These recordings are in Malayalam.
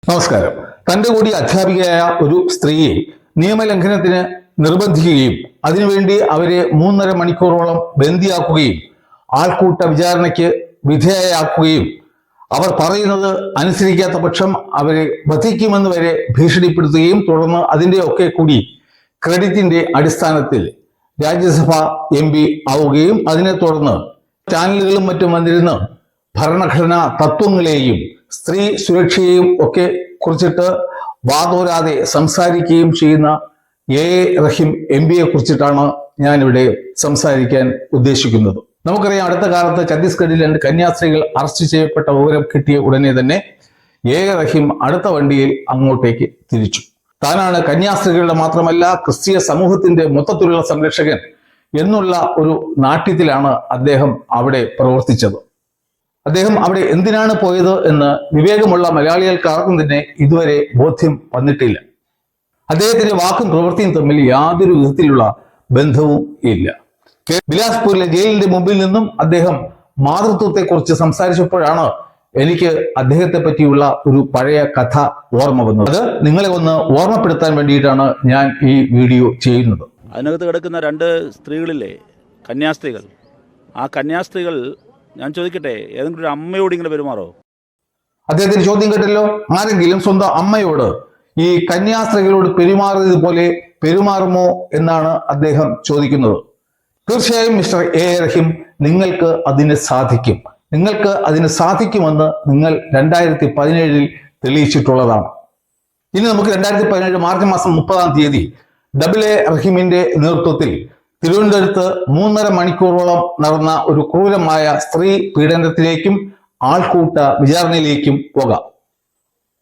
നമസ്കാരം. തന്റെ കൂടി അധ്യാപികയായ ഒരു സ്ത്രീയെ നിയമലംഘനത്തിന് നിർബന്ധിക്കുകയും അതിനുവേണ്ടി അവരെ 3.5 മണിക്കൂറോളം ബന്ദിയാക്കുകയും ആൾക്കൂട്ട വിചാരണയ്ക്ക് വിധേയയാക്കുകയും അവർ പറയുന്നത് അനുസരിക്കാത്ത പക്ഷം അവരെ വധിക്കുമെന്ന് വരെ ഭീഷണിപ്പെടുത്തുകയും തുടർന്ന് അതിൻ്റെ ഒക്കെ കൂടി ക്രെഡിറ്റിന്റെ അടിസ്ഥാനത്തിൽ രാജ്യസഭ MP ആവുകയും അതിനെ തുടർന്ന് ചാനലുകളും മറ്റും വന്നിരുന്ന് ഭരണഘടനാ തത്വങ്ങളെയും സ്ത്രീ സുരക്ഷയെയും ഒക്കെ കുറിച്ചിട്ട് വാതോരാതെ സംസാരിക്കുകയും ചെയ്യുന്ന റഹീം MP കുറിച്ചിട്ടാണ് ഞാനിവിടെ സംസാരിക്കാൻ ഉദ്ദേശിക്കുന്നത്. നമുക്കറിയാം, അടുത്ത കാലത്ത് ഛത്തീസ്ഗഡിൽ 2 കന്യാസ്ത്രീകൾ അറസ്റ്റ് ചെയ്യപ്പെട്ട വിവരം കിട്ടിയ ഉടനെ തന്നെ റഹീം അടുത്ത വണ്ടിയിൽ അങ്ങോട്ടേക്ക് തിരിച്ചു. താനാണ് കന്യാസ്ത്രീകളുടെ മാത്രമല്ല ക്രിസ്തീയ സമൂഹത്തിന്റെ മൊത്തത്തിലുള്ള സംരക്ഷകൻ എന്നുള്ള ഒരു നാട്യത്തിലാണ് അദ്ദേഹം അവിടെ പ്രവർത്തിച്ചത്. അദ്ദേഹം അവിടെ എന്തിനാണ് പോയത് എന്ന് വിവേകമുള്ള മലയാളികൾക്ക് ആർക്കും തന്നെ ഇതുവരെ ബോധ്യം വന്നിട്ടില്ല. അദ്ദേഹത്തിന്റെ വാക്കും പ്രവൃത്തിയും തമ്മിൽ യാതൊരു വിധത്തിലുള്ള ബന്ധവും ഇല്ല. ബിലാസ്പൂരിലെ ജയിലിന്റെ മുമ്പിൽ നിന്നും അദ്ദേഹം മാതൃത്വത്തെക്കുറിച്ച് സംസാരിച്ചപ്പോഴാണ് എനിക്ക് അദ്ദേഹത്തെ പറ്റിയുള്ള ഒരു പഴയ കഥ ഓർമ്മ വന്നത്. അത് നിങ്ങളെ ഒന്ന് ഓർമ്മപ്പെടുത്താൻ വേണ്ടിയിട്ടാണ് ഞാൻ ഈ വീഡിയോ ചെയ്യുന്നത്. അതിനകത്ത് കിടക്കുന്ന 2 സ്ത്രീകളില്ലേ, കന്യാസ്ത്രീകൾ, ആ കന്യാസ്ത്രീകൾ ഞാൻ ചോദിക്കട്ടെ, ഏതെങ്കിലും ഒരു അമ്മയോട് ഇങ്ങനെ പെരുമാറോ? അദ്ദേഹത്തിന് ചോദ്യം കേട്ടല്ലോ. ആരെങ്കിലും സ്വന്തം അമ്മയോട് ഈ കന്യാസ്ത്രീകളോട് പെരുമാറിയത് പോലെ പെരുമാറുമോ എന്നാണ് അദ്ദേഹം ചോദിക്കുന്നത്. തീർച്ചയായും മിസ്റ്റർ റഹീം, നിങ്ങൾക്ക് അതിന് സാധിക്കും. നിങ്ങൾക്ക് അതിന് സാധിക്കുമെന്ന് നിങ്ങൾ 2017 തെളിയിച്ചിട്ടുള്ളതാണ്. ഇനി നമുക്ക് 2017 മാർച്ച് മാസം 30-ാം തീയതി റഹീമിന്റെ നേതൃത്വത്തിൽ തിരുവനന്തപുരത്ത് 3.5 മണിക്കൂറോളം നടന്ന ഒരു ക്രൂരമായ സ്ത്രീ പീഡനത്തിലേക്കും ആൾക്കൂട്ട വിചാരണയിലേക്കും പോകാം.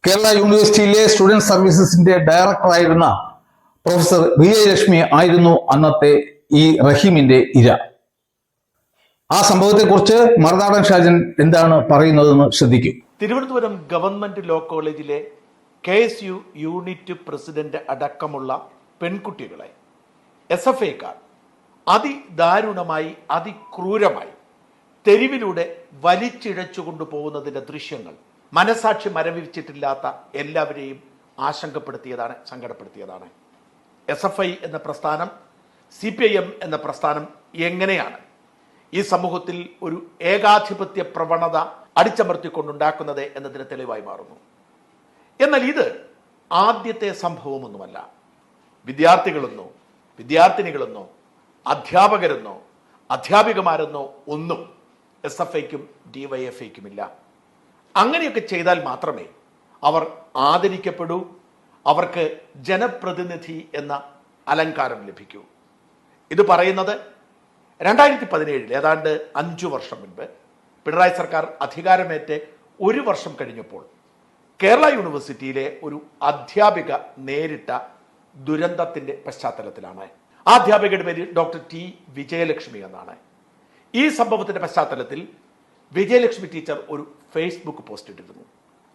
കേരള യൂണിവേഴ്സിറ്റിയിലെ സ്റ്റുഡന്റ് സർവീസസിന്റെ ഡയറക്ടറായിരുന്ന പ്രൊഫസർ വിജയലക്ഷ്മി ആയിരുന്നു അന്നത്തെ ഈ റഹീമിന്റെ ഇര. ആ സംഭവത്തെക്കുറിച്ച് മറുനാടൻ ഷാജൻ എന്താണ് പറയുന്നതെന്ന് ശ്രദ്ധിക്കും. തിരുവനന്തപുരം ഗവൺമെന്റ് ലോ കോളേജിലെ KSU യൂണിറ്റ് പ്രസിഡന്റ് അടക്കമുള്ള പെൺകുട്ടികളെ SFIക്കാർ അതിദാരുണമായി അതിക്രൂരമായി തെരുവിലൂടെ വലിച്ചിഴച്ചു കൊണ്ടുപോകുന്നതിന്റെ ദൃശ്യങ്ങൾ മനസാക്ഷി മരവിച്ചിട്ടില്ലാത്ത എല്ലാവരെയും ആശങ്കപ്പെടുത്തിയതാണ്, സങ്കടപ്പെടുത്തിയതാണ്. SFI എന്ന പ്രസ്ഥാനം, CPIM എന്ന പ്രസ്ഥാനം എങ്ങനെയാണ് ഈ സമൂഹത്തിൽ ഒരു ഏകാധിപത്യ പ്രവണത അടിച്ചമർത്തിക്കൊണ്ടുണ്ടാക്കുന്നത് എന്നതിന് തെളിവായി മാറുന്നു. എന്നാൽ ഇത് ആദ്യത്തെ സംഭവമൊന്നുമല്ല. വിദ്യാർത്ഥികളെന്നോ വിദ്യാർത്ഥിനികളെന്നോ അധ്യാപകരെന്നോ അധ്യാപികമാരെന്നോ ഒന്നും SFIക്കും DYFIക്കുമില്ല. അങ്ങനെയൊക്കെ ചെയ്താൽ മാത്രമേ അവർ ആദരിക്കപ്പെടൂ, അവർക്ക് ജനപ്രതിനിധി എന്ന അലങ്കാരം ലഭിക്കൂ. ഇത് പറയുന്നത് 2017 ഏതാണ്ട് 5 വർഷം മുൻപ് പിണറായി സർക്കാർ അധികാരമേറ്റ് 1 വർഷം കഴിഞ്ഞപ്പോൾ കേരള യൂണിവേഴ്സിറ്റിയിലെ ഒരു അധ്യാപിക നേരിട്ട ദുരന്തത്തിന്റെ പശ്ചാത്തലത്തിലാണ്. ആ അധ്യാപികയുടെ പേര് ഡോക്ടർ T വിജയലക്ഷ്മി എന്നാണ്. ഈ സംഭവത്തിന്റെ പശ്ചാത്തലത്തിൽ വിജയലക്ഷ്മി ടീച്ചർ ഒരു ഫേസ്ബുക്ക് പോസ്റ്റ് ഇട്ടിരുന്നു.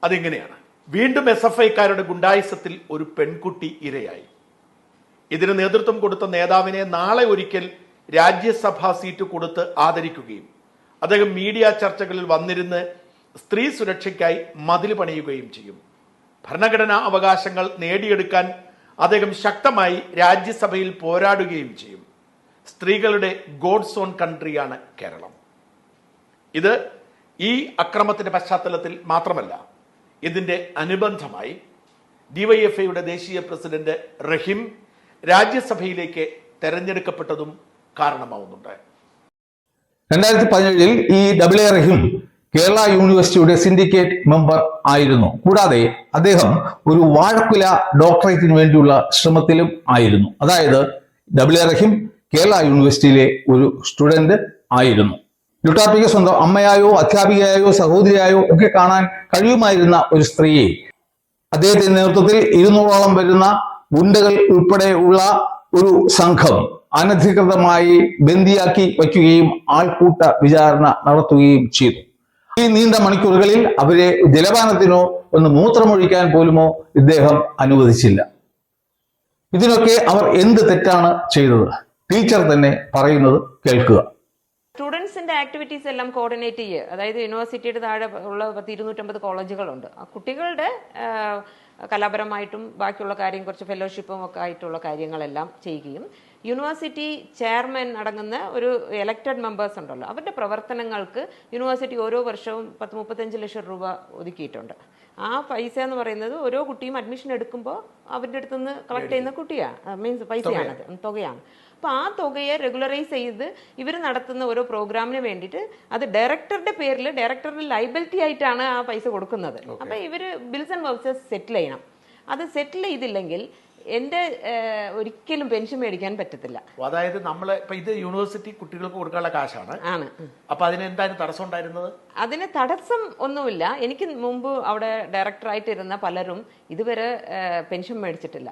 അതിങ്ങനെയാണ്: വീണ്ടും SFIക്കാരുടെ ഗുണ്ടായിസത്തിൽ ഒരു പെൺകുട്ടി ഇരയായി. ഇതിന് നേതൃത്വം കൊടുത്ത നേതാവിനെ നാളെ ഒരിക്കൽ രാജ്യസഭാ സീറ്റ് കൊടുത്ത് ആദരിക്കുകയും അദ്ദേഹം മീഡിയ ചർച്ചകളിൽ വന്നിരുന്ന് സ്ത്രീ സുരക്ഷയ്ക്കായി മതിൽ പണിയുകയും ചെയ്യും. ഭരണഘടനാ അവകാശങ്ങൾ നേടിയെടുക്കാൻ അദ്ദേഹം ശക്തമായി രാജ്യസഭയിൽ പോരാടുകയും ചെയ്യും. സ്ത്രീകളുടെ ഗോഡ്സ് ഓൺ കൺട്രിയാണ് കേരളം. ഇത് ഈ അക്രമത്തിന്റെ പശ്ചാത്തലത്തിൽ മാത്രമല്ല, ഇതിന്റെ അനുബന്ധമായി DYFIയുടെ ദേശീയ പ്രസിഡന്റ് റഹീം രാജ്യസഭയിലേക്ക് തെരഞ്ഞെടുക്കപ്പെട്ടതും കാരണമാവുന്നുണ്ട്. 2017 ഈ റഹീം കേരള യൂണിവേഴ്സിറ്റിയുടെ സിൻഡിക്കേറ്റ് മെമ്പർ ആയിരുന്നു. കൂടാതെ അദ്ദേഹം ഒരു വാഴക്കുല ഡോക്ടറേറ്റിന് വേണ്ടിയുള്ള ശ്രമത്തിലും ആയിരുന്നു. അതായത് റഹീം കേരള യൂണിവേഴ്സിറ്റിയിലെ ഒരു സ്റ്റുഡന്റ് ആയിരുന്നു. ലുട്ടാപ്പിക്ക് സ്വന്തം അമ്മയായോ അധ്യാപികയായോ സഹോദരിയായോ ഒക്കെ കാണാൻ കഴിയുമായിരുന്ന ഒരു സ്ത്രീയെ അദ്ദേഹത്തിന്റെ നേതൃത്വത്തിൽ 200ഓളം വരുന്ന ഗുണ്ടകൾ ഉൾപ്പെടെയുള്ള ഒരു സംഘം അനധികൃതമായി ബന്ദിയാക്കി വയ്ക്കുകയും ആൾക്കൂട്ട വിചാരണ നടത്തുകയും ചെയ്തു. ഈ നീണ്ട മണിക്കൂറുകളിൽ അവരെ ജലപാനത്തിനോ ഒന്ന് മൂത്രമൊഴിക്കാൻ പോലുമോ ഇദ്ദേഹം അനുവദിച്ചില്ല. ഇതിനൊക്കെ അവർ എന്ത് തെറ്റാണ് ചെയ്തത്? ടീച്ചർ തന്നെ പറയുന്നത് കേൾക്കുക. സ്റ്റുഡൻസിന്റെ ആക്ടിവിറ്റീസ് എല്ലാം കോർഡിനേറ്റ് ചെയ്യുക. അതായത് യൂണിവേഴ്സിറ്റിയുടെ താഴെ ഉള്ള 250 കോളേജുകളുണ്ട്. ആ കുട്ടികളുടെ കലാപരമായിട്ടും ബാക്കിയുള്ള കാര്യം കുറച്ച് ഫെലോഷിപ്പും ഒക്കെ ആയിട്ടുള്ള കാര്യങ്ങളെല്ലാം ചെയ്യുകയും യൂണിവേഴ്സിറ്റി ചെയർമാൻ അടങ്ങുന്ന ഒരു എലക്റ്റഡ് മെമ്പേഴ്സ് ഉണ്ടല്ലോ, അവരുടെ പ്രവർത്തനങ്ങൾക്ക് യൂണിവേഴ്സിറ്റി ഓരോ വർഷവും 35 ലക്ഷം രൂപ ഒതുക്കിയിട്ടുണ്ട്. ആ പൈസ എന്ന് പറയുന്നത് ഓരോ കുട്ടിയും അഡ്മിഷൻ എടുക്കുമ്പോൾ അവരുടെ അടുത്ത് നിന്ന് കളക്ട് ചെയ്യുന്ന മീൻസ് പൈസയാണത്, തുകയാണ്. അപ്പോൾ ആ തുകയെ റെഗുലറൈസ് ചെയ്ത് ഇവർ നടത്തുന്ന ഓരോ പ്രോഗ്രാമിന് വേണ്ടിയിട്ട് അത് ഡയറക്ടറുടെ പേരിൽ ഡയറക്ടറുടെ ലൈബിലിറ്റി ആയിട്ടാണ് ആ പൈസ കൊടുക്കുന്നത്. അപ്പോൾ ഇവർ ബിൽസ് ആൻഡ് വൗച്ചേഴ്സ് സെറ്റിൽ ചെയ്യണം. അത് സെറ്റിൽ ചെയ്തില്ലെങ്കിൽ എൻ്റെ ഒരിക്കലും പെൻഷൻ മേടിക്കാൻ പറ്റത്തില്ല. അതായത് നമ്മൾ ഇപ്പൊ ഇത് യൂണിവേഴ്സിറ്റി കുട്ടികൾക്ക് കൊടുക്കാനുള്ള കാശാണ്. അപ്പൊ അതിന് എന്തായാലും തടസ്സം ഉണ്ടായിരുന്നത്? അതിന് തടസ്സം ഒന്നുമില്ല. എനിക്ക് മുമ്പ് അവിടെ ഡയറക്ടറായിട്ട് ഇരുന്ന പലരും ഇതുവരെ പെൻഷൻ മേടിച്ചിട്ടില്ല.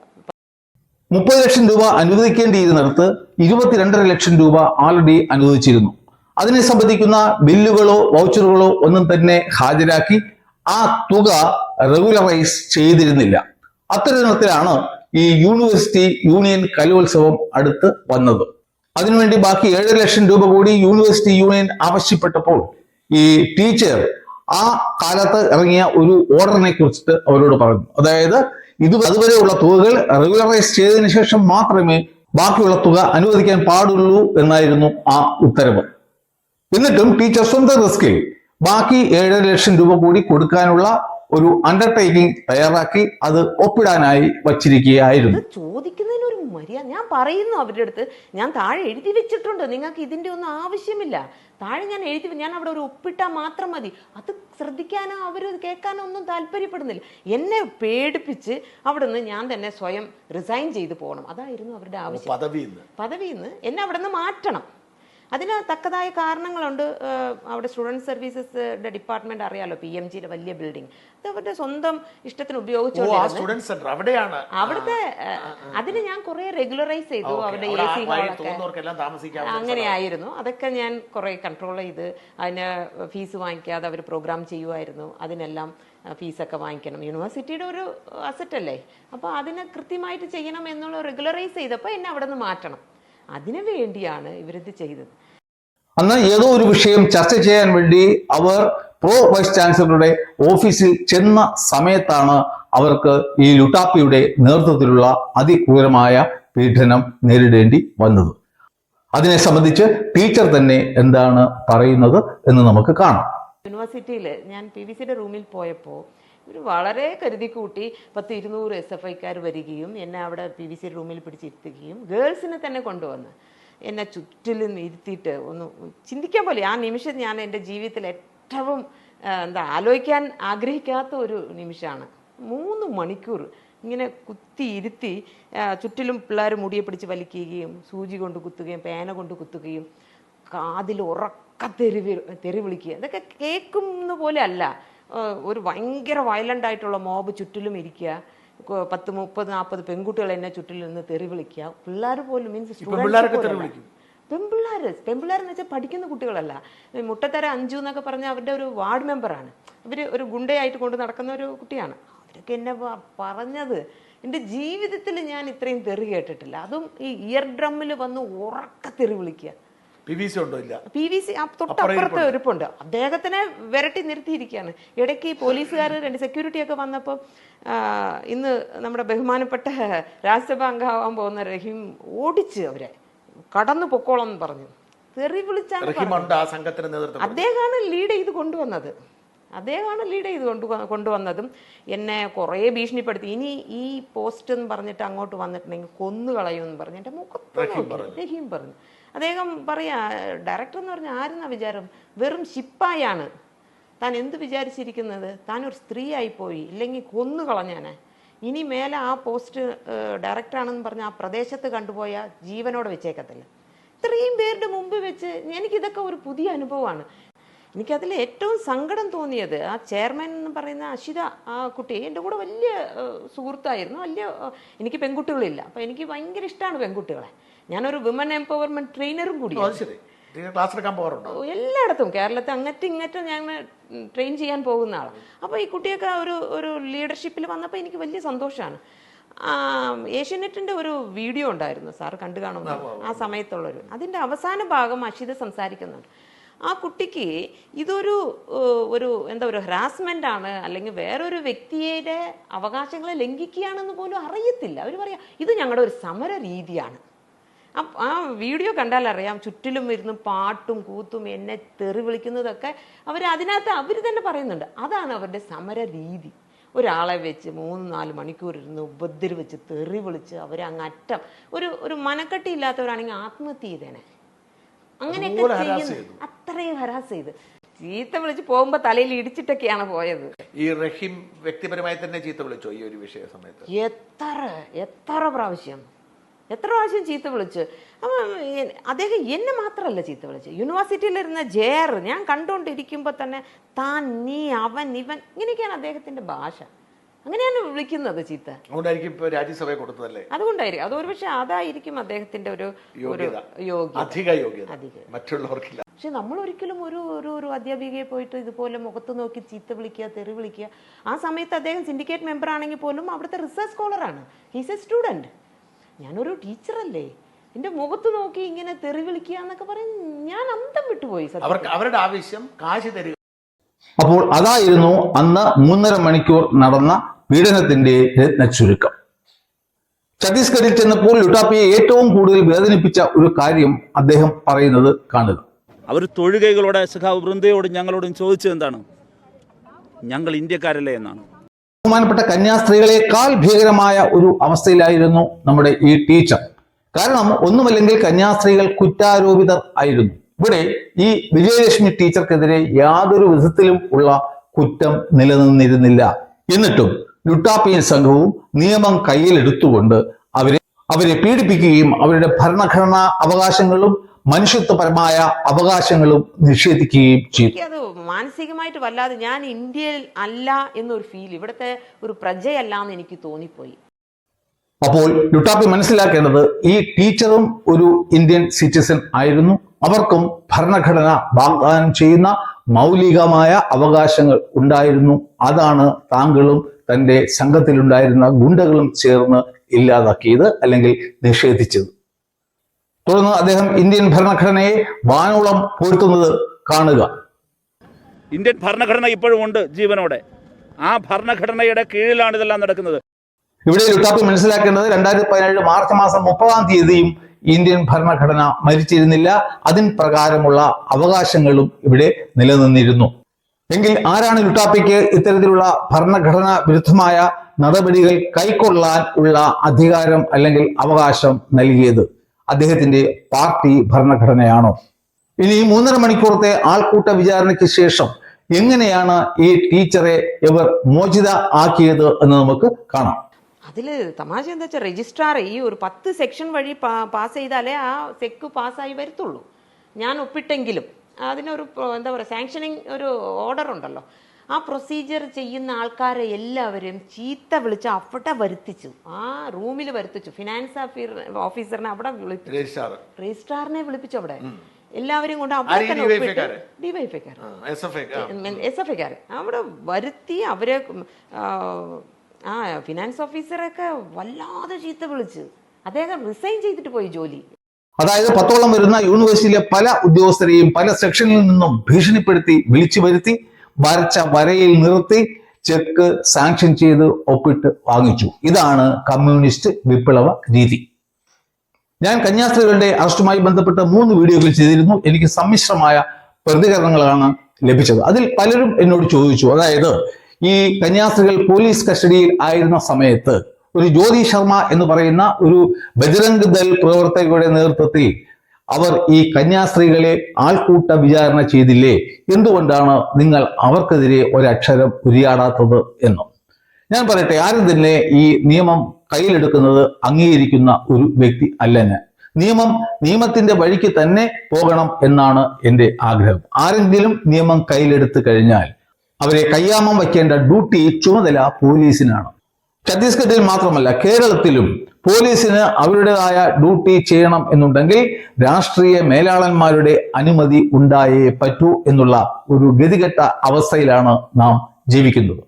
30 ലക്ഷം രൂപ അനുവദിക്കേണ്ടിയിരുന്നിടത്ത് 22.5 ലക്ഷം രൂപ ആൾറെഡി അനുവദിച്ചിരുന്നു. അതിനെ സംബന്ധിക്കുന്ന ബില്ലുകളോ വൗച്ചറുകളോ ഒന്നും തന്നെ ഹാജരാക്കി ആ തുക റെഗുലറൈസ് ചെയ്തിരുന്നില്ല. അത്തരത്തിലാണ് ഈ യൂണിവേഴ്സിറ്റി യൂണിയൻ കലോത്സവം അടുത്ത് വന്നത്. അതിനുവേണ്ടി ബാക്കി 7 ലക്ഷം രൂപ കൂടി യൂണിവേഴ്സിറ്റി യൂണിയൻ ആവശ്യപ്പെട്ടപ്പോൾ ഈ ടീച്ചർ ആ കാലത്ത് ഇറങ്ങിയ ഒരു ഓർഡറിനെ കുറിച്ചിട്ട് അവരോട് പറഞ്ഞു. അതായത് അതുവരെയുള്ള തുകകൾ റെഗുലറൈസ് ചെയ്തതിനു ശേഷം മാത്രമേ ബാക്കിയുള്ള തുക അനുവദിക്കാൻ പാടുള്ളൂ എന്നായിരുന്നു ആ ഉത്തരവ്. എന്നിട്ടും ടീച്ചർ സ്വന്തം റിസ്കിൽ ബാക്കി 7 ലക്ഷം രൂപ കൂടി കൊടുക്കാനുള്ള ഒരു അണ്ടർടേക്കിംഗ് തയ്യാറാക്കി അത് ഒപ്പിടാനായി വച്ചിരിക്കുകയായിരുന്നു. ചോദിക്കുന്നതിന് ഒരു മര്യാദ ഞാൻ പറയുന്നു അവരുടെ അടുത്ത്. ഞാൻ താഴെ എഴുതി വെച്ചിട്ടുണ്ട്, നിങ്ങൾക്ക് ഇതിന്റെ ഒന്നും ആവശ്യമില്ല. താഴെ ഞാൻ ഞാൻ അവിടെ ഒരു ഒപ്പിട്ടാൽ മാത്രം മതി. അത് ശ്രദ്ധിക്കാനോ അവർ കേൾക്കാനോ ഒന്നും താല്പര്യപ്പെടുന്നില്ല. എന്നെ പേടിപ്പിച്ച് അവിടെ നിന്ന് ഞാൻ തന്നെ സ്വയം റിസൈൻ ചെയ്ത് പോകണം. അതായിരുന്നു അവരുടെ ആവശ്യം. പദവിന്ന് എന്നെ അവിടെ നിന്ന് മാറ്റണം. അതിന് തക്കതായ കാരണങ്ങളുണ്ട്. അവിടെ സ്റ്റുഡൻറ് സർവീസസിന്റെ ഡിപ്പാർട്ട്മെന്റ് അറിയാലോ, PMGയുടെ വലിയ ബിൽഡിംഗ്. അത് അവരുടെ സ്വന്തം ഇഷ്ടത്തിന് ഉപയോഗിച്ചുകൊണ്ടിരുന്നു. അവിടുത്തെ അതിന് ഞാൻ കുറെ റെഗുലറൈസ് ചെയ്തു. അവരുടെ AC കളൊക്കെ അങ്ങനെയായിരുന്നു. അതൊക്കെ ഞാൻ കുറെ കൺട്രോൾ ചെയ്ത് അതിന് ഫീസ് വാങ്ങിക്കാതെ അവർ പ്രോഗ്രാം ചെയ്യുമായിരുന്നു. അതിനെല്ലാം ഫീസൊക്കെ വാങ്ങിക്കണം. യൂണിവേഴ്സിറ്റിയുടെ ഒരു അസറ്റ് അല്ലേ, അപ്പോൾ അതിനെ കൃത്യമായിട്ട് ചെയ്യണം എന്നുള്ള റെഗുലറൈസ് ചെയ്തപ്പോൾ എന്നെ അവിടെ നിന്ന് മാറ്റണം. അതിനു വേണ്ടിയാണ് ഇവരിത് ചെയ്തത്. അന്ന് ഏതോ ഒരു വിഷയം ചർച്ച ചെയ്യാൻ വേണ്ടി അവർ പ്രോ വൈസ് ചാൻസലറുടെ ഓഫീസിൽ ചെന്ന സമയത്താണ് അവർക്ക് ഈ ലുട്ടാപ്പിയുടെ നേതൃത്വത്തിലുള്ള അതിക്രൂരമായ പീഡനം നേരിടേണ്ടി വന്നത്. അതിനെ സംബന്ധിച്ച് ടീച്ചർ തന്നെ എന്താണ് പറയുന്നത് എന്ന് നമുക്ക് കാണാം. യൂണിവേഴ്സിറ്റിയിൽ ഞാൻ PVCയുടെ റൂമിൽ പോയപ്പോൾ ഇവർ വളരെ കരുതി കൂട്ടി 200 SFIക്കാർ വരികയും എന്നെ അവിടെ PVC റൂമിൽ പിടിച്ചിരുത്തുകയും ഗേൾസിനെ തന്നെ കൊണ്ടുവന്ന് എന്നെ ചുറ്റിലും ഇരുത്തിയിട്ട് ഒന്ന് ചിന്തിക്കാൻ പോലെ ആ നിമിഷം ഞാൻ എൻ്റെ ജീവിതത്തിൽ ഏറ്റവും ആലോചിക്കാൻ ആഗ്രഹിക്കാത്ത ഒരു നിമിഷമാണ്. 3 മണിക്കൂർ ഇങ്ങനെ കുത്തി ഇരുത്തി ചുറ്റിലും പിള്ളേർ മുടിയെ പിടിച്ച് വലിക്കുകയും സൂചി കൊണ്ട് കുത്തുകയും പേന കൊണ്ട് കുത്തുകയും കാതിൽ ഉറക്ക തെറി വിളിക്കുക. ഇതൊക്കെ കേൾക്കുന്ന പോലെ അല്ല. ഒരു ഭയങ്കര വയലൻ്റ് ആയിട്ടുള്ള മോബ് ചുറ്റിലും ഇരിക്കുക. 10, 30, 40 പെൺകുട്ടികൾ എന്നെ ചുറ്റിൽ നിന്ന് തെറി വിളിക്കുക. പിള്ളേർ പോലും മീൻസ് പെൺപിള്ളേരെന്ന് വെച്ചാൽ പഠിക്കുന്ന കുട്ടികളല്ല. മുട്ടത്തര അഞ്ചു എന്നൊക്കെ പറഞ്ഞാൽ അവരുടെ ഒരു വാർഡ് മെമ്പറാണ്. അവർ ഒരു ഗുണ്ടയായിട്ട് കൊണ്ട് നടക്കുന്ന ഒരു കുട്ടിയാണ്. അവരൊക്കെ എന്നെ പറഞ്ഞത് എൻ്റെ ജീവിതത്തിൽ ഞാൻ ഇത്രയും തെറി കേട്ടിട്ടില്ല. അതും ഈ ഇയർ ഡ്രമ്മിൽ വന്ന് ഉറക്ക തെറി വിളിക്കുക. PVC ഉണ്ടോ? ഇല്ല. PVC തൊട്ടപ്പുറത്തെ ഒരുപ്പുണ്ട്. അദ്ദേഹത്തിനെ വിരട്ടി നിർത്തിയിരിക്കുകയാണ്. ഇടയ്ക്ക് പോലീസുകാർ 2 സെക്യൂരിറ്റി ഒക്കെ വന്നപ്പോൾ ഇന്ന് നമ്മുടെ ബഹുമാനപ്പെട്ട രാജ്യസഭ അംഗമാവാൻ പോകുന്ന റഹീം ഓടിച്ച് അവരെ കടന്നു പൊക്കോളം എന്ന് പറഞ്ഞു തെറി വിളിച്ചാണ്. അദ്ദേഹമാണ് ലീഡ് ചെയ്ത് കൊണ്ടുവന്നതും എന്നെ കുറേ ഭീഷണിപ്പെടുത്തി. ഇനി ഈ പോസ്റ്റ് എന്ന് പറഞ്ഞിട്ട് അങ്ങോട്ട് വന്നിട്ടുണ്ടെങ്കിൽ കൊന്നു കളയുമെന്ന് പറഞ്ഞു എൻ്റെ മുഖത്ത് റഹീം പറഞ്ഞു. അദ്ദേഹം പറയാ, ഡയറക്ടർ എന്ന് പറഞ്ഞാൽ ആരെന്നാ വിചാരം? വെറും ശിപ്പായാണ്. താൻ എന്ത് വിചാരിച്ചിരിക്കുന്നത്? താനൊരു സ്ത്രീ ആയിപ്പോയി, ഇല്ലെങ്കിൽ കൊന്നു കളഞ്ഞാനെ. ഇനി മേലെ ആ പോസ്റ്റ് ഡയറക്ടറാണെന്ന് പറഞ്ഞ് ആ പ്രദേശത്ത് കണ്ടുപോയാൽ ജീവനോടെ വെച്ചേക്കത്തില്ല. ഇത്രയും പേരുടെ മുമ്പ് വെച്ച് എനിക്കിതൊക്കെ ഒരു പുതിയ അനുഭവമാണ്. എനിക്കതിൽ ഏറ്റവും സങ്കടം തോന്നിയത് ആ ചെയർമാൻ എന്ന് പറയുന്ന അഷിത, ആ കുട്ടി എൻ്റെ കൂടെ വലിയ സുഹൃത്തായിരുന്നു. എനിക്ക് പെൺകുട്ടികളില്ല, അപ്പോൾ എനിക്ക് ഭയങ്കര ഇഷ്ടമാണ് പെൺകുട്ടികളെ. ഞാനൊരു വിമൻ എംപവർമെന്റ് ട്രെയിനറും കൂടിയാണ്. എല്ലായിടത്തും കേരളത്തിൽ അങ്ങറ്റും ഇങ്ങറ്റും ഞാൻ ട്രെയിൻ ചെയ്യാൻ പോകുന്ന ആളാണ്. അപ്പോൾ ഈ കുട്ടിയൊക്കെ ഒരു ലീഡർഷിപ്പിൽ വന്നപ്പോൾ എനിക്ക് വലിയ സന്തോഷമാണ്. ഏഷ്യാനെറ്റിൻ്റെ ഒരു വീഡിയോ ഉണ്ടായിരുന്നു, സാർ കണ്ടു കാണുന്നു, ആ സമയത്തുള്ളൊരു. അതിൻ്റെ അവസാന ഭാഗം അഷിത സംസാരിക്കുന്നുണ്ട്. ആ കുട്ടിക്ക് ഇതൊരു ഒരു ഹറാസ്മെൻ്റ് ആണ്, അല്ലെങ്കിൽ വേറൊരു വ്യക്തിയുടെ അവകാശങ്ങളെ ലംഘിക്കുകയാണെന്ന് പോലും അറിയത്തില്ല. അവർ പറയാം ഇത് ഞങ്ങളുടെ ഒരു സമര രീതിയാണ്. ആ വീഡിയോ കണ്ടാൽ അറിയാം, ചുറ്റിലും ഇരുന്ന് പാട്ടും കൂത്തും എന്നെ തെറി വിളിക്കുന്നതൊക്കെ അതിനകത്ത് അവർ തന്നെ പറയുന്നുണ്ട്. അതാണ് അവരുടെ സമര രീതി. ഒരാളെ വെച്ച് 3-4 മണിക്കൂർ ഇരുന്ന് ഉപദ്രവിച്ച് തെറി വിളിച്ച് അവരെ അങ്ങറ്റം ഒരു മനക്കെട്ടി ഇല്ലാത്തവരാണെങ്കിൽ ആത്മഹത്യ ചെയ്തേനെ. അങ്ങനെയൊക്കെ ചെയ്യുന്നു, അത്രയും ഹരാസ് ചെയ്ത് ചീത്ത വിളിച്ച് പോകുമ്പോ തലയിൽ ഇടിച്ചിട്ടൊക്കെയാണ് പോയത്. ഈ റഹീം വ്യക്തിപരമായി തന്നെ ചീത്ത വിളിച്ചോ ഈ ഒരു വിഷയ സമയത്ത്? എത്ര പ്രാവശ്യം ചീത്ത വിളിച്ച്. അദ്ദേഹം എന്നെ മാത്രമല്ല ചീത്ത വിളിച്ച്, യൂണിവേഴ്സിറ്റിയിലിരുന്ന ജെയർ ഞാൻ കണ്ടുകൊണ്ടിരിക്കുമ്പോൾ തന്നെ താൻ, നീ, അവൻ, ഇവൻ, ഇങ്ങനെയൊക്കെയാണ് അദ്ദേഹത്തിന്റെ ഭാഷ. അങ്ങനെയാണ് വിളിക്കുന്നത് ചീത്ത. അതുകൊണ്ടായിരിക്കും ഇപ്പൊ രാജ്യസഭയെ കൊടുത്തതല്ലേ? അതുകൊണ്ടായിരിക്കും, അത് ഒരുപക്ഷെ അതായിരിക്കും അദ്ദേഹത്തിന്റെ ഒരു അധിക യോഗ്യത മറ്റുള്ളവർക്കില്ല. പക്ഷെ നമ്മൾ ഒരിക്കലും ഒരു അധ്യാപികയെ പോയിട്ട് ഇതുപോലെ മുഖത്ത് നോക്കി ചീത്ത വിളിക്കുക, തെറി വിളിക്കുക. ആ സമയത്ത് അദ്ദേഹം സിൻഡിക്കേറ്റ് മെമ്പർ ആണെങ്കിൽ പോലും അവിടുത്തെ റിസർച്ച് സ്കോളറാണ്, ഹീസ് എ സ്റ്റുഡൻറ്. ഞാനൊരു ടീച്ചറല്ലേ, എന്റെ മുഖത്ത് നോക്കി ഇങ്ങനെ തെറി വിളിക്കുക എന്നൊക്കെ പറയും. ഞാൻ അന്തം വിട്ടുപോയി. അവരുടെ ആവശ്യം കാശ് തരിക. അപ്പോൾ അതായിരുന്നു അന്ന് 3.5 മണിക്കൂർ നടന്ന പീഡനത്തിന്റെ രത്നച്ചുരുക്കം. ഛത്തീസ്ഗഡിൽ ചെന്നപ്പോൾ ലുട്ടാപ്പിയെ ഏറ്റവും കൂടുതൽ വേദനിപ്പിച്ച ഒരു കാര്യം അദ്ദേഹം പറയുന്നത് കാണുക. അവർ തൊഴുകൈകളോടെ സഖാവ് വൃന്ദയോടും ഞങ്ങളോടും ചോദിച്ചത് എന്താണ്? ഞങ്ങൾ ഇന്ത്യക്കാരല്ലേ എന്നാണ്. ബഹുമാനപ്പെട്ട കന്യാസ്ത്രീകളെക്കാൾ ഭീകരമായ ഒരു അവസ്ഥയിലായിരുന്നു നമ്മുടെ ഈ ടീച്ചർ. കാരണം ഒന്നുമല്ലെങ്കിൽ കന്യാസ്ത്രീകൾ കുറ്റാരോപിതർ ആയിരുന്നു. ഇവിടെ ഈ വിജയലക്ഷ്മി ടീച്ചർക്കെതിരെ യാതൊരു വിധത്തിലും ഉള്ള കുറ്റം നിലനിന്നിരുന്നില്ല. എന്നിട്ടും ലുട്ടാപ്പിയൻ സംഘവും നിയമം കയ്യിലെടുത്തുകൊണ്ട് അവരെ പീഡിപ്പിക്കുകയും അവരുടെ ഭരണഘടനാ അവകാശങ്ങളും മനുഷ്യത്വപരമായ അവകാശങ്ങളും നിഷേധിക്കുകയും ചെയ്തു. അത് മാനസികമായിട്ട് വല്ലാതെ, ഞാൻ ഇന്ത്യയിൽ അല്ല എന്നൊരു ഫീൽ, ഇവിടുത്തെ ഒരു പ്രജയല്ല എന്ന് എനിക്ക് തോന്നിപ്പോയി. അപ്പോൾ ലുട്ടാപ്പി മനസ്സിലാക്കേണ്ടത് ഈ ടീച്ചറും ഒരു ഇന്ത്യൻ സിറ്റിസൺ ആയിരുന്നു. അവർക്കും ഭരണഘടന വാഗ്ദാനം ചെയ്യുന്ന മൗലികമായ അവകാശങ്ങൾ ഉണ്ടായിരുന്നു. അതാണ് താങ്കളും തന്റെ സംഘത്തിലുണ്ടായിരുന്ന ഗുണ്ടകളും ചേർന്ന് ഇല്ലാതാക്കിയത് അല്ലെങ്കിൽ നിഷേധിച്ചത്. തുടർന്ന് അദ്ദേഹം ഇന്ത്യൻ ഭരണഘടനയെ വാനോളം പുകഴ്ത്തുന്നത് കാണുക. ഇന്ത്യൻ ഭരണഘടന ഇപ്പോഴും ഉണ്ട് ജീവനോടെ. ആ ഭരണഘടനയുടെ കീഴിലാണ് ഇതെല്ലാം നടക്കുന്നത്. ഇവിടെ ലുട്ടാപ്പി മനസ്സിലാക്കേണ്ടത് 2017 മാർച്ച് മാസം 30-ാം തീയതിയും ഇന്ത്യൻ ഭരണഘടന മരിച്ചിരുന്നില്ല. അതിന് പ്രകാരമുള്ള അവകാശങ്ങളും ഇവിടെ നിലനിന്നിരുന്നു. എങ്കിൽ ആരാണ് ലുട്ടാപ്പിക്ക് ഇത്തരത്തിലുള്ള ഭരണഘടനാ വിരുദ്ധമായ നടപടികൾ കൈക്കൊള്ളാൻ ഉള്ള അധികാരം അല്ലെങ്കിൽ അവകാശം നൽകിയത്? അദ്ദേഹത്തിന്റെ പാർട്ടി ഭരണഘടനയാണോ? ഇനി 3.5 മണിക്കൂറത്തെ ആൾക്കൂട്ട വിചാരണയ്ക്ക് ശേഷം എങ്ങനെയാണ് ഈ ടീച്ചറെ ഇവർ മോചിത ആക്കിയത് എന്ന് നമുക്ക് കാണാം. അതിൽ തമാശ എന്താ വെച്ചാൽ, രജിസ്ട്രാർ ഈ ഒരു 10 സെക്ഷൻ വഴി പാസ് ചെയ്താലേ ആ സെക്ക് പാസ്സായി വരത്തുള്ളൂ. ഞാൻ ഒപ്പിട്ടെങ്കിലും അതിനൊരു സാങ്ഷനിങ് ഒരു ഓർഡർ ഉണ്ടല്ലോ. ആ പ്രൊസീജിയർ ചെയ്യുന്ന ആൾക്കാരെ എല്ലാവരും ചീത്ത വിളിച്ച് അവിടെ വരുത്തിച്ചു, ആ റൂമിൽ വരുത്തിച്ചു. ഫിനാൻസ് ഓഫീസറിനെ അവിടെ രജിസ്ട്രാറിനെ വിളിപ്പിച്ചു. അവിടെ എല്ലാവരും കൊണ്ട് അവിടെ തന്നെ ഒപ്പിട്ട് DYFIക്കാർ അവിടെ വരുത്തി അവരെ ഫിനാൻസ് ഓഫീസറൊക്കെ വല്ലാതെ ചീത്ത വിളിച്ച് അദ്ദേഹം റിസൈൻ ചെയ്തിട്ട് പോയി ജോലി. അതായത് 10ഓളം വരുന്ന യൂണിവേഴ്സിറ്റിയിലെ പല ഉദ്യോഗസ്ഥരെയും പല സെക്ഷനിൽ നിന്നും ഭീഷണിപ്പെടുത്തി വിളിച്ചു വരുത്തി വരച്ച വരയിൽ നിർത്തി ചെക്ക് സാങ്ഷൻ ചെയ്ത് ഒപ്പിട്ട് വാങ്ങിച്ചു. ഇതാണ് കമ്മ്യൂണിസ്റ്റ് വിപ്ലവ രീതി. ഞാൻ കന്യാസ്ത്രീകളുടെ അറസ്റ്റുമായി ബന്ധപ്പെട്ട് 3 വീഡിയോകൾ ചെയ്തിരുന്നു. എനിക്ക് സമ്മിശ്രമായ പ്രതികരണങ്ങളാണ് ലഭിച്ചത്. അതിൽ പലരും എന്നോട് ചോദിച്ചു, അതായത് ഈ കന്യാസ്ത്രീകൾ പോലീസ് കസ്റ്റഡിയിൽ ആയിരുന്ന സമയത്ത് ഒരു ജ്യോതി ശർമ്മ എന്ന് പറയുന്ന ഒരു ബജ്രംഗ് ദൾ പ്രവർത്തകരുടെ നേതൃത്വത്തിൽ അവർ ഈ കന്യാസ്ത്രീകളെ ആൾക്കൂട്ട വിചാരണ ചെയ്തില്ലേ? എന്തുകൊണ്ടാണ് നിങ്ങൾ അവർക്കെതിരെ ഒരക്ഷരം ഉരിയാടാത്തത് എന്നും. ഞാൻ പറയട്ടെ, ആരും തന്നെ ഈ നിയമം കയ്യിലെടുക്കുന്നത് അംഗീകരിക്കുന്ന ഒരു വ്യക്തി അല്ല ഞാൻ. നിയമത്തിന്റെ വഴിക്ക് തന്നെ പോകണം എന്നാണ് എൻ്റെ ആഗ്രഹം. ആരെങ്കിലും നിയമം കയ്യിലെടുത്തു കഴിഞ്ഞാൽ അവരെ കയ്യാമം വയ്ക്കേണ്ട ഡ്യൂട്ടി, ചുമതല പോലീസിനാണ്. ഛത്തീസ്ഗഡിൽ മാത്രമല്ല കേരളത്തിലും പോലീസിന് അവരുടേതായ ഡ്യൂട്ടി ചെയ്യണം എന്നുണ്ടെങ്കിൽ രാഷ്ട്രീയ മേലാളന്മാരുടെ അനുമതി ഉണ്ടായേ പറ്റൂ എന്നുള്ള ഒരു ഗതികെട്ട അവസ്ഥയിലാണ് നാം ജീവിക്കുന്നത്.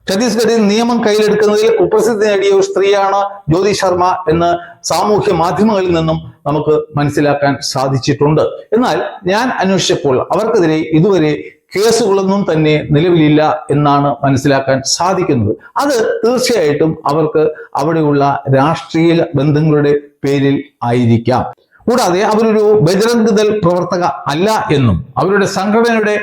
ഛത്തീസ്ഗഡിൽ നിയമം കയ്യിലെടുക്കുന്നതിൽ കുപ്രസിദ്ധി നേടിയ ഒരു സ്ത്രീയാണ് ജ്യോതി ശർമ്മ എന്ന് സാമൂഹ്യ മാധ്യമങ്ങളിൽ നിന്നും നമുക്ക് മനസ്സിലാക്കാൻ സാധിച്ചിട്ടുണ്ട്. എന്നാൽ ഞാൻ അന്വേഷിച്ചപ്പോൾ അവർക്കെതിരെ ഇതുവരെ കേസുകളൊന്നും തന്നെ നിലവിലില്ല എന്നാണ് മനസ്സിലാക്കാൻ സാധിക്കുന്നത്. അത് തീർച്ചയായിട്ടും അവർക്ക് അവിടെയുള്ള രാഷ്ട്രീയ ബന്ധങ്ങളുടെ പേരിൽ ആയിരിക്കാം. കൂടാതെ അവരൊരു ബജ്രംഗ് ദൾ പ്രവർത്തക അല്ല എന്നും അവരുടെ സംഘടനയുടെ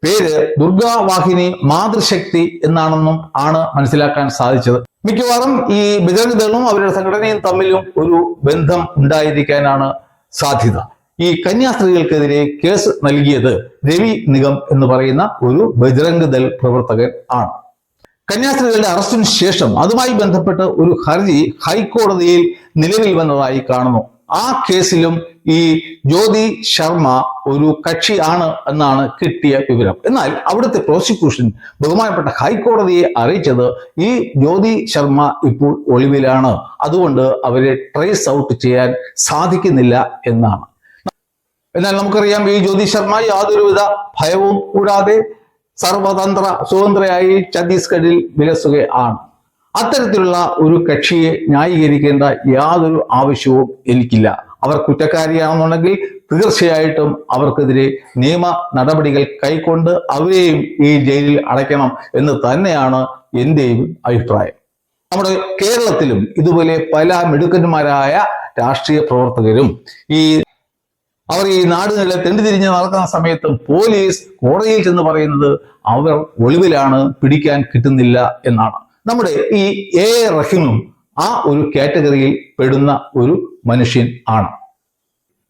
പേര് ദുർഗാവാഹിനി മാതൃശക്തി എന്നാണെന്നും ആണ് മനസ്സിലാക്കാൻ സാധിച്ചത്. മിക്കവാറും ഈ ബജ്രംഗ് ദളും അവരുടെ സംഘടനയും തമ്മിലും ഒരു ബന്ധം ഉണ്ടായിരിക്കാനാണ് സാധ്യത. ഈ കന്യാസ്ത്രീകൾക്കെതിരെ കേസ് നൽകിയത് രവി നിഗം എന്ന് പറയുന്ന ഒരു ബജ്രംഗ് ദൾ പ്രവർത്തകൻ ആണ്. കന്യാസ്ത്രീകളുടെ അറസ്റ്റിന് ശേഷം അതുമായി ബന്ധപ്പെട്ട് ഒരു ഹർജി ഹൈക്കോടതിയിൽ നിലവിൽ വന്നതായി കാണുന്നു. ആ കേസിലും ഈ ജ്യോതി ശർമ്മ ഒരു കക്ഷിയാണ് എന്നാണ് കിട്ടിയ വിവരം. എന്നാൽ അവിടുത്തെ പ്രോസിക്യൂഷൻ ബഹുമാനപ്പെട്ട ഹൈക്കോടതിയെ അറിയിച്ചത് ഈ ജ്യോതി ശർമ്മ ഇപ്പോൾ ഒളിവിലാണ്, അതുകൊണ്ട് അവരെ ട്രേസ് ഔട്ട് ചെയ്യാൻ സാധിക്കുന്നില്ല എന്നാണ്. എന്നാൽ നമുക്കറിയാം ഈ ജ്യോതി ശർമ്മ യാതൊരുവിധ ഭയവും കൂടാതെ സർവതന്ത്ര സ്വതന്ത്രയായി ഛത്തീസ്ഗഡിൽ വിലസുകയാണ്. അത്തരത്തിലുള്ള ഒരു കക്ഷിയെ ന്യായീകരിക്കേണ്ട യാതൊരു ആവശ്യവും എനിക്കില്ല. അവർ കുറ്റക്കാരിയാണെന്നുണ്ടെങ്കിൽ തീർച്ചയായിട്ടും അവർക്കെതിരെ നിയമ നടപടികൾ കൈക്കൊണ്ട് അവരെയും ഈ ജയിലിൽ അടയ്ക്കണം എന്ന് തന്നെയാണ് എന്റെയും അഭിപ്രായം. നമ്മുടെ കേരളത്തിലും ഇതുപോലെ പല മിടുക്കന്മാരായ രാഷ്ട്രീയ പ്രവർത്തകരും അവർ ഈ നാടുകളിലെ തെണ്ടിതിരിഞ്ഞ് നടക്കുന്ന സമയത്തും പോലീസ് കോടതിയിൽ ചെന്ന് പറയുന്നത് അവർ ഒളിവിലാണ്, പിടിക്കാൻ കിട്ടുന്നില്ല എന്നാണ്. നമ്മുടെ ഈ എ റഹീമും ആ ഒരു കാറ്റഗറിയിൽ പെടുന്ന ഒരു മനുഷ്യൻ ആണ്.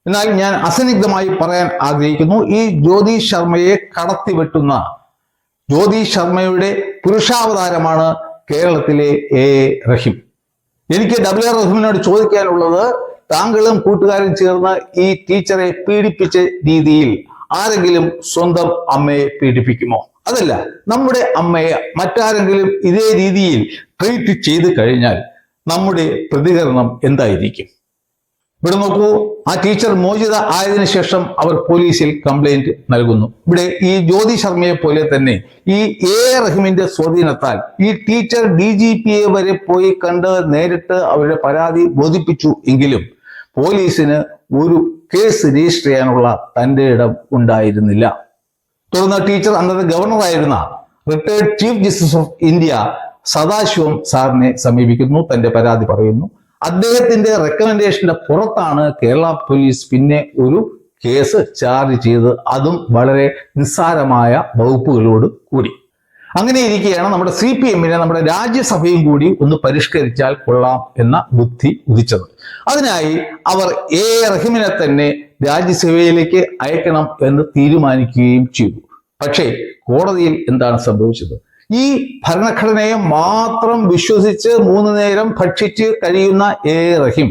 എന്നാൽ ഞാൻ അസന്നിഗ്ധമായി പറയാൻ ആഗ്രഹിക്കുന്നു, ഈ ജ്യോതി ശർമ്മയെ കടത്തിവെട്ടുന്ന ജ്യോതി ശർമ്മയുടെ പുരുഷാവതാരമാണ് കേരളത്തിലെ എ റഹീം. എനിക്ക് WR റഹീമിനോട് ചോദിക്കാനുള്ളത്, താങ്കളും കൂട്ടുകാരും ചേർന്ന് ഈ ടീച്ചറെ പീഡിപ്പിച്ച രീതിയിൽ ആരെങ്കിലും സ്വന്തം അമ്മയെ പീഡിപ്പിക്കുമോ? അതല്ല, നമ്മുടെ അമ്മയെ മറ്റാരെങ്കിലും ഇതേ രീതിയിൽ ട്രീറ്റ് ചെയ്ത് കഴിഞ്ഞാൽ നമ്മുടെ പ്രതികരണം എന്തായിരിക്കും? ഇവിടെ നോക്കൂ, ആ ടീച്ചർ മോചിത ആയതിനു ശേഷം അവർ പോലീസിൽ കംപ്ലൈന്റ് നൽകുന്നു. ഇവിടെ ഈ ജ്യോതി ശർമ്മയെ പോലെ തന്നെ ഈ എ റഹീമിന്റെ സ്വാധീനത്താൽ ഈ ടീച്ചർ DGPയെ വരെ പോയി കണ്ട് നേരിട്ട് അവരുടെ പരാതി ബോധിപ്പിച്ചു എങ്കിലും പോലീസിന് ഒരു കേസ് രജിസ്റ്റർ ചെയ്യാനുള്ള തന്റെ ഇടം ഉണ്ടായിരുന്നില്ല. തുടർന്ന് ടീച്ചർ അന്നത്തെ ഗവർണറായിരുന്ന retired chief justice of India Sathasivam സാറിനെ സമീപിക്കുന്നു, തന്റെ പരാതി പറയുന്നു. അദ്ദേഹത്തിന്റെ റെക്കമെൻഡേഷന്റെ പുറത്താണ് കേരള പോലീസ് പിന്നെ ഒരു കേസ് ചാർജ് ചെയ്ത്, അതും വളരെ നിസ്സാരമായ വകുപ്പുകളോട് കൂടി. അങ്ങനെ ഇരിക്കുകയാണ് നമ്മുടെ CPM-നെ നമ്മുടെ രാജ്യസഭയും കൂടി ഒന്ന് പരിഷ്കരിച്ചാൽ കൊള്ളാം എന്ന ബുദ്ധി ഉദിച്ചത്. അതിനായി അവർ എ റഹീമിനെ തന്നെ രാജ്യസഭയിലേക്ക് അയക്കണം എന്ന് തീരുമാനിക്കുകയും ചെയ്തു. പക്ഷേ കോടതിയിൽ എന്താണ് സംഭവിച്ചത്? ഈ ഭരണഘടനയെ മാത്രം വിശ്വസിച്ച് 3 നേരം ഭക്ഷിച്ച് കഴിയുന്ന എ റഹീം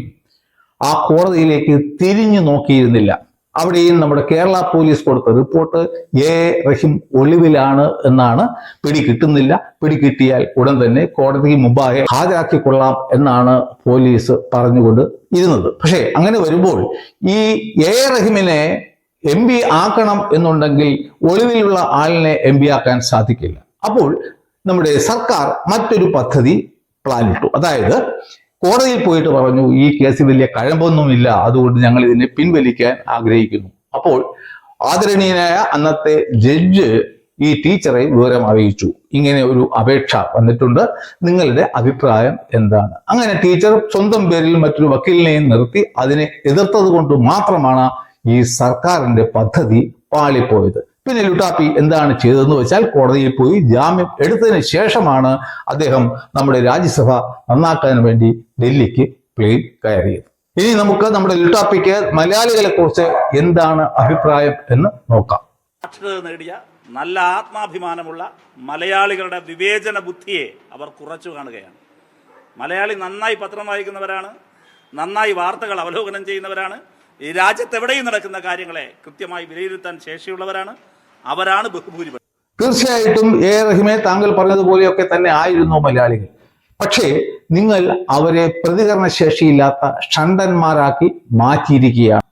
ആ കോടതിയിലേക്ക് തിരിഞ്ഞു നോക്കിയിരുന്നില്ല. അവിടെയും നമ്മുടെ കേരള പോലീസ് കൊടുത്ത റിപ്പോർട്ട് എ റഹീം ഒളിവിലാണ് എന്നാണ്. പിടികിട്ടുന്നില്ല, പിടികിട്ടിയാൽ ഉടൻ തന്നെ കോടതിക്ക് മുമ്പാകെ ഹാജരാക്കിക്കൊള്ളാം എന്നാണ് പോലീസ് പറഞ്ഞുകൊണ്ട് ഇരുന്നത്. പക്ഷേ അങ്ങനെ വരുമ്പോൾ ഈ എ റഹീമിനെ MP ആക്കണം എന്നുണ്ടെങ്കിൽ ഒളിവിലുള്ള ആളിനെ MP ആക്കാൻ സാധിക്കില്ല. അപ്പോൾ നമ്മുടെ സർക്കാർ മറ്റൊരു പദ്ധതി പ്ലാനിട്ടു. അതായത് കോടതിയിൽ പോയിട്ട് പറഞ്ഞു, ഈ കേസിൽ വലിയ കഴമ്പൊന്നുമില്ല, അതുകൊണ്ട് ഞങ്ങൾ ഇതിനെ പിൻവലിക്കാൻ ആഗ്രഹിക്കുന്നു. അപ്പോൾ ആദരണീയനായ അന്നത്തെ ജഡ്ജ് ഈ ടീച്ചറെ വിവരം അറിയിച്ചു, ഇങ്ങനെ ഒരു അപേക്ഷ വന്നിട്ടുണ്ട്, നിങ്ങളുടെ അഭിപ്രായം എന്താണ്? അങ്ങനെ ടീച്ചർ സ്വന്തം പേരിൽ മറ്റൊരു വക്കീലിനെയും നിർത്തി അതിനെ എതിർത്തത് കൊണ്ട് മാത്രമാണ് ഈ സർക്കാരിന്റെ പദ്ധതി പാളിപ്പോയത്. പിന്നെ ലുട്ടാപ്പി എന്താണ് ചെയ്തതെന്ന് വെച്ചാൽ കോടതിയിൽ പോയി ജാമ്യം എടുത്തതിന് ശേഷമാണ് അദ്ദേഹം നമ്മുടെ രാജ്യസഭ നന്നാക്കാൻ വേണ്ടി ഡൽഹിക്ക് പ്ലെയിൻ കയറിയത്. ഇനി നമുക്ക് നമ്മുടെ ലുട്ടാപ്പിക്ക് മലയാളികളെ കുറിച്ച് എന്താണ് അഭിപ്രായം എന്ന് നോക്കാം. സാക്ഷരത നേടിയ നല്ല ആത്മാഭിമാനമുള്ള മലയാളികളുടെ വിവേചന ബുദ്ധിയെ അവർ കുറച്ചു കാണുകയാണ്. മലയാളി നന്നായി പത്രം വായിക്കുന്നവരാണ്, നന്നായി വാർത്തകൾ അവലോകനം ചെയ്യുന്നവരാണ്, ഈ രാജ്യത്തെവിടെയും നടക്കുന്ന കാര്യങ്ങളെ കൃത്യമായി വിലയിരുത്താൻ ശേഷിയുള്ളവരാണ്. അവരാണ് ബഹുഭൂരിപക്ഷം. തീർച്ചയായിട്ടും എ റഹീമെ താങ്കൾ പറഞ്ഞതുപോലെയൊക്കെ തന്നെ ആയിരുന്നു മലയാളികൾ. പക്ഷേ നിങ്ങൾ അവരെ പ്രതികരണശേഷിയില്ലാത്ത ഷണ്ടന്മാരാക്കി മാറ്റിയിരിക്കുകയാണ്.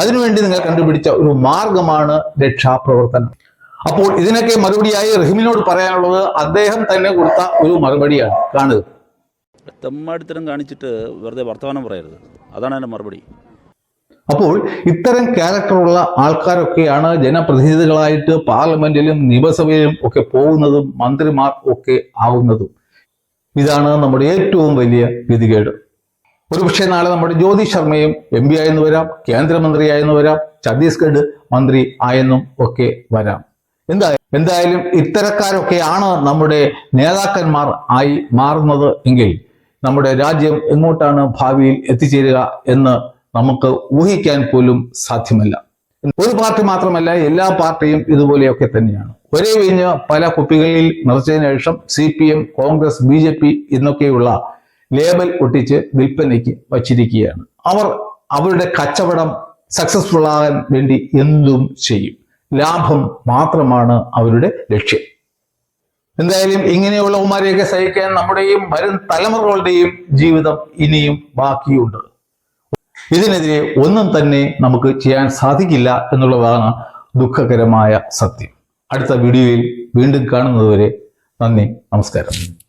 അതിനുവേണ്ടി നിങ്ങൾ കണ്ടുപിടിച്ച ഒരു മാർഗമാണ് രക്ഷാപ്രവർത്തനം. അപ്പോൾ ഇതിനൊക്കെ മറുപടിയായി റഹീമിനോട് പറയാനുള്ളത് അദ്ദേഹം തന്നെ കൊടുത്ത ഒരു മറുപടിയാണ്. കാണുക. തെമ്മാടിത്തരം കാണിച്ചിട്ട് വെറുതെ വർത്തമാനം പറയരുത്, അതാണ് എൻ്റെ മറുപടി. അപ്പോൾ ഇത്തരം ക്യാരക്ടറുള്ള ആൾക്കാരൊക്കെയാണ് ജനപ്രതിനിധികളായിട്ട് പാർലമെന്റിലും നിയമസഭയിലും ഒക്കെ പോകുന്നതും മന്ത്രിമാർ ഒക്കെ ആവുന്നതും. ഇതാണ് നമ്മുടെ ഏറ്റവും വലിയ ഗതികേട്. ഒരുപക്ഷെ നാളെ നമ്മുടെ ജ്യോതി ശർമ്മയും MP ആയെന്ന് വരാം, കേന്ദ്രമന്ത്രിയായെന്ന് വരാം, ഛത്തീസ്ഗഡ് മന്ത്രി ആയെന്നും ഒക്കെ വരാം. എന്തായാലും ഇത്തരക്കാരൊക്കെയാണ് നമ്മുടെ നേതാക്കന്മാർ ആയി മാറുന്നത് എങ്കിൽ നമ്മുടെ രാജ്യം എങ്ങോട്ടാണ് ഭാവിയിൽ എത്തിച്ചേരുക എന്ന് നമുക്ക് ഊഹിക്കാൻ പോലും സാധ്യമല്ല. ഒരു പാർട്ടി മാത്രമല്ല, എല്ലാ പാർട്ടിയും ഇതുപോലെയൊക്കെ തന്നെയാണ്. ഒരേ വീഞ്ഞ് പല കുപ്പികളിൽ നിറച്ചതിന് ശേഷം CPM, കോൺഗ്രസ്, BJP എന്നൊക്കെയുള്ള ലേബൽ ഒട്ടിച്ച് വിൽപ്പനയ്ക്ക് വച്ചിരിക്കുകയാണ്. അവർ അവരുടെ കച്ചവടം സക്സസ്ഫുൾ ആകാൻ വേണ്ടി എന്തും ചെയ്യും. ലാഭം മാത്രമാണ് അവരുടെ ലക്ഷ്യം. എന്തായാലും ഇങ്ങനെയുള്ള ഉമാരെയൊക്കെ സഹിക്കാൻ നമ്മുടെയും വരും തലമുറകളുടെയും ജീവിതം ഇനിയും ബാക്കിയുണ്ട്. ഇതിനെതിരെ ഒന്നും തന്നെ നമുക്ക് ചെയ്യാൻ സാധിക്കില്ല എന്നുള്ളതാണ് ദുഃഖകരമായ സത്യം. അടുത്ത വീഡിയോയിൽ വീണ്ടും കാണുന്നതുവരെ നന്ദി, നമസ്കാരം.